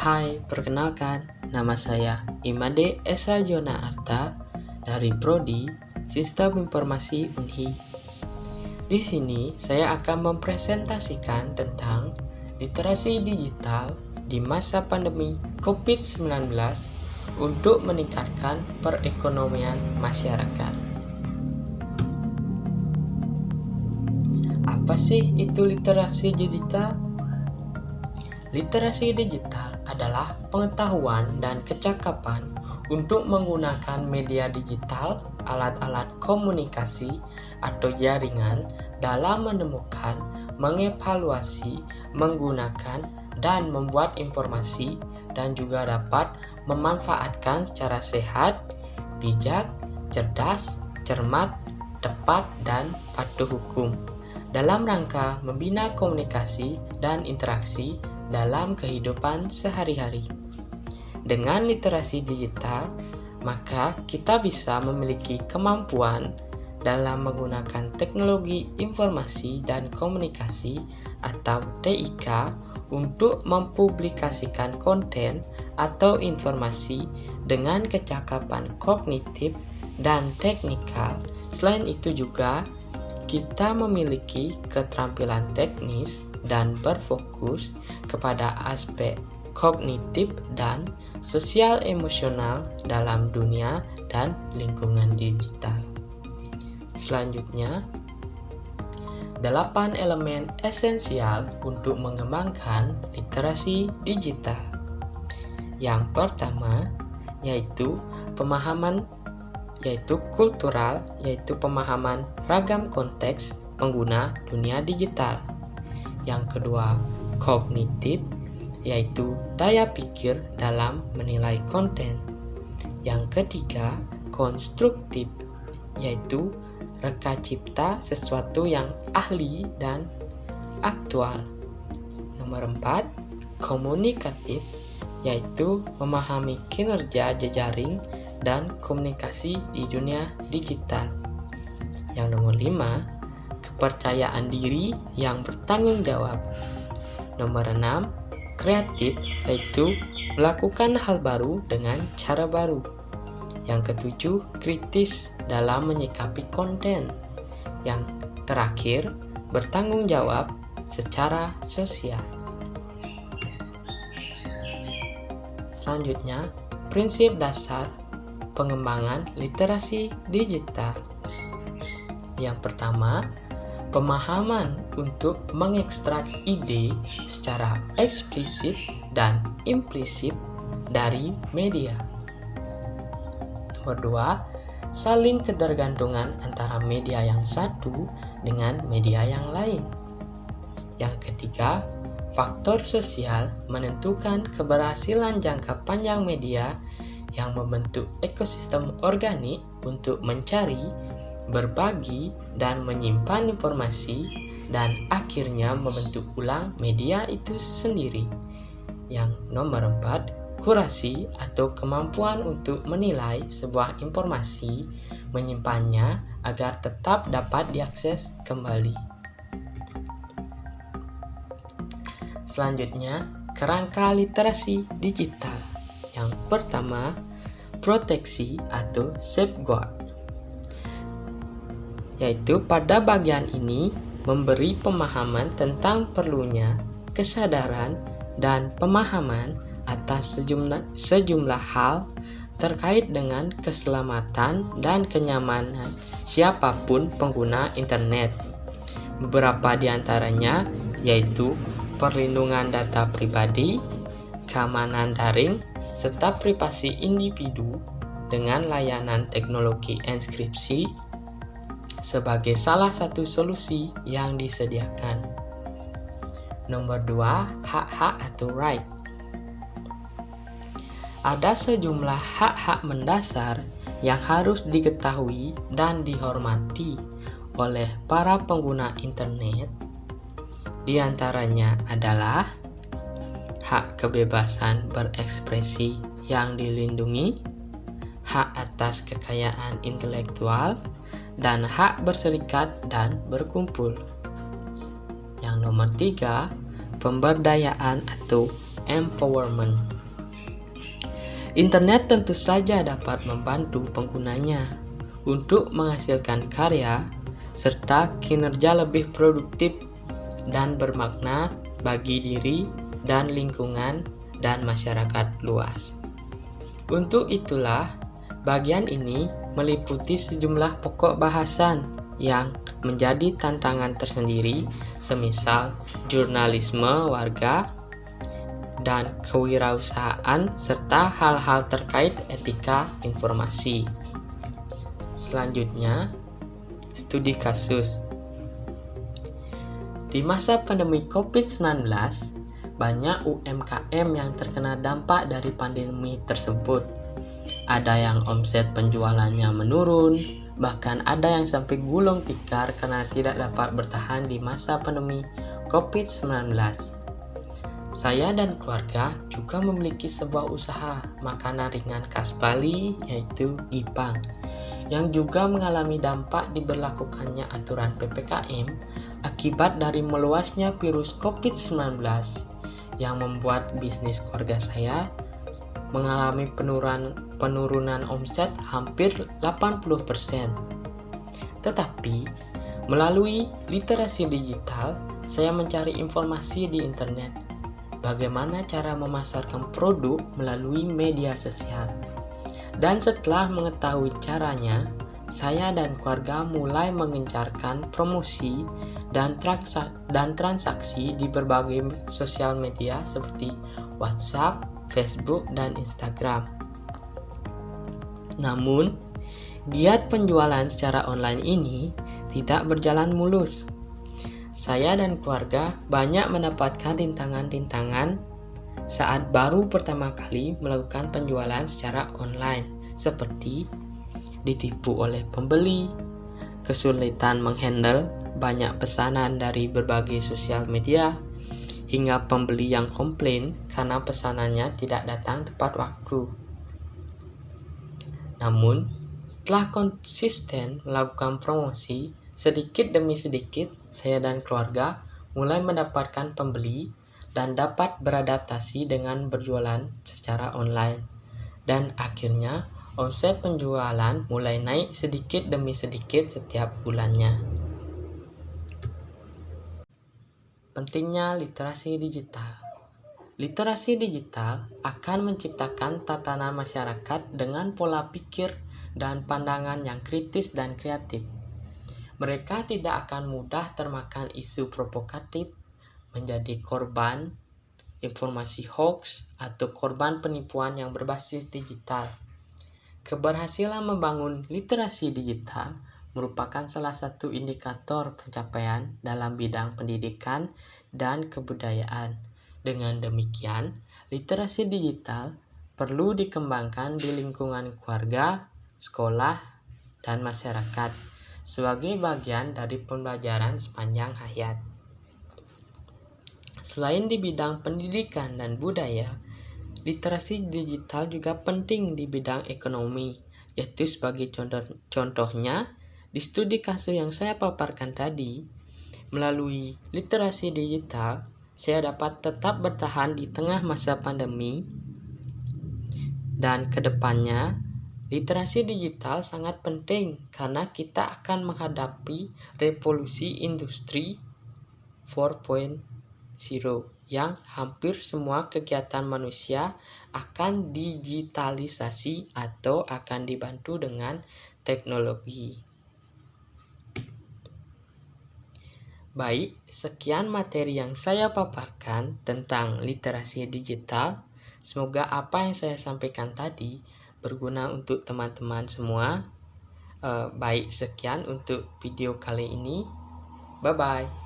Hai, perkenalkan, nama saya Imade Esa Jona Arta dari Prodi Sistem Informasi Unhi. Di sini saya akan mempresentasikan tentang literasi digital di masa pandemi COVID-19 untuk meningkatkan perekonomian masyarakat. Apa sih itu literasi digital? Literasi digital adalah pengetahuan dan kecakapan untuk menggunakan media digital, alat-alat komunikasi, atau jaringan dalam menemukan, mengevaluasi, menggunakan, dan membuat informasi, dan juga dapat memanfaatkan secara sehat, bijak, cerdas, cermat, tepat, dan patuh hukum dalam rangka membina komunikasi dan interaksi dalam kehidupan sehari-hari. Dengan literasi digital, maka kita bisa memiliki kemampuan dalam menggunakan teknologi informasi dan komunikasi atau TIK untuk mempublikasikan konten atau informasi dengan kecakapan kognitif dan teknikal. Selain itu juga, kita memiliki keterampilan teknis dan berfokus kepada aspek kognitif dan sosial emosional dalam dunia dan lingkungan digital. Selanjutnya, 8 elemen esensial untuk mengembangkan literasi digital. Yang pertama yaitu pemahaman kultural, yaitu pemahaman ragam konteks pengguna dunia digital. Yang kedua, kognitif, yaitu daya pikir dalam menilai konten. Yang ketiga, konstruktif, yaitu reka cipta sesuatu yang ahli dan aktual. Nomor 4, komunikatif, yaitu memahami kinerja jejaring dan komunikasi di dunia digital. Yang nomor 5, kepercayaan diri yang bertanggung jawab. Nomor 6, kreatif, yaitu melakukan hal baru dengan cara baru. Yang ketujuh, kritis dalam menyikapi konten. Yang terakhir, bertanggung jawab secara sosial. Selanjutnya, prinsip dasar pengembangan literasi digital. Yang pertama, pemahaman untuk mengekstrak ide secara eksplisit dan implisit dari media. Nomor 2, saling ketergantungan antara media yang satu dengan media yang lain. Yang ketiga, faktor sosial menentukan keberhasilan jangka panjang media yang membentuk ekosistem organik untuk mencari, berbagi, dan menyimpan informasi, dan akhirnya membentuk ulang media itu sendiri. Yang nomor 4, kurasi atau kemampuan untuk menilai sebuah informasi, menyimpannya agar tetap dapat diakses kembali. Selanjutnya, kerangka literasi digital. Yang pertama, proteksi atau safeguard, yaitu pada bagian ini memberi pemahaman tentang perlunya kesadaran dan pemahaman atas sejumlah hal terkait dengan keselamatan dan kenyamanan siapapun pengguna internet. Beberapa di antaranya yaitu perlindungan data pribadi, keamanan daring, serta privasi individu dengan layanan teknologi enkripsi sebagai salah satu solusi yang disediakan. Nomor 2, hak-hak atau right. Ada sejumlah hak-hak mendasar yang harus diketahui dan dihormati oleh para pengguna internet. Di antaranya adalah hak kebebasan berekspresi yang dilindungi, hak atas kekayaan intelektual, dan hak berserikat dan berkumpul. Yang nomor 3, pemberdayaan atau empowerment. Internet tentu saja dapat membantu penggunanya untuk menghasilkan karya serta kinerja lebih produktif dan bermakna bagi diri dan lingkungan dan masyarakat luas. Untuk itulah, bagian ini meliputi sejumlah pokok bahasan yang menjadi tantangan tersendiri, semisal jurnalisme warga dan kewirausahaan serta hal-hal terkait etika informasi. Selanjutnya, studi kasus. Di masa pandemi COVID-19, banyak UMKM yang terkena dampak dari pandemi tersebut. Ada yang omset penjualannya menurun, bahkan ada yang sampai gulung tikar karena tidak dapat bertahan di masa pandemi COVID-19. Saya dan keluarga juga memiliki sebuah usaha makanan ringan khas Bali, yaitu Gipang, yang juga mengalami dampak diberlakukannya aturan PPKM akibat dari meluasnya virus COVID-19 yang membuat bisnis keluarga saya mengalami penurunan omset hampir 80%. Tetapi, melalui literasi digital, saya mencari informasi di internet bagaimana cara memasarkan produk melalui media sosial. Dan setelah mengetahui caranya, saya dan keluarga mulai mengencarkan promosi dan transaksi di berbagai sosial media seperti WhatsApp, Facebook, dan Instagram. Namun, giat penjualan secara online ini tidak berjalan mulus. Saya dan keluarga banyak mendapatkan rintangan-rintangan saat baru pertama kali melakukan penjualan secara online, seperti ditipu oleh pembeli, kesulitan menghandle banyak pesanan dari berbagai sosial media, hingga pembeli yang komplain karena pesanannya tidak datang tepat waktu. Namun, setelah konsisten melakukan promosi, sedikit demi sedikit saya dan keluarga mulai mendapatkan pembeli dan dapat beradaptasi dengan berjualan secara online. Dan akhirnya, omset penjualan mulai naik sedikit demi sedikit setiap bulannya. Pentingnya literasi digital. Literasi digital akan menciptakan tatanan masyarakat dengan pola pikir dan pandangan yang kritis dan kreatif. Mereka tidak akan mudah termakan isu provokatif, menjadi korban informasi hoax, atau korban penipuan yang berbasis digital. Keberhasilan membangun literasi digital merupakan salah satu indikator pencapaian dalam bidang pendidikan dan kebudayaan. Dengan demikian, literasi digital perlu dikembangkan di lingkungan keluarga, sekolah, dan masyarakat sebagai bagian dari pembelajaran sepanjang hayat. Selain di bidang pendidikan dan budaya, literasi digital juga penting di bidang ekonomi, yaitu sebagai contohnya di studi kasus yang saya paparkan tadi. Melalui literasi digital, saya dapat tetap bertahan di tengah masa pandemi, dan kedepannya literasi digital sangat penting karena kita akan menghadapi revolusi industri 4.0 yang hampir semua kegiatan manusia akan digitalisasi atau akan dibantu dengan teknologi. Baik, sekian materi yang saya paparkan tentang literasi digital. Semoga apa yang saya sampaikan tadi berguna untuk teman-teman semua. Baik, sekian untuk video kali ini. Bye-bye.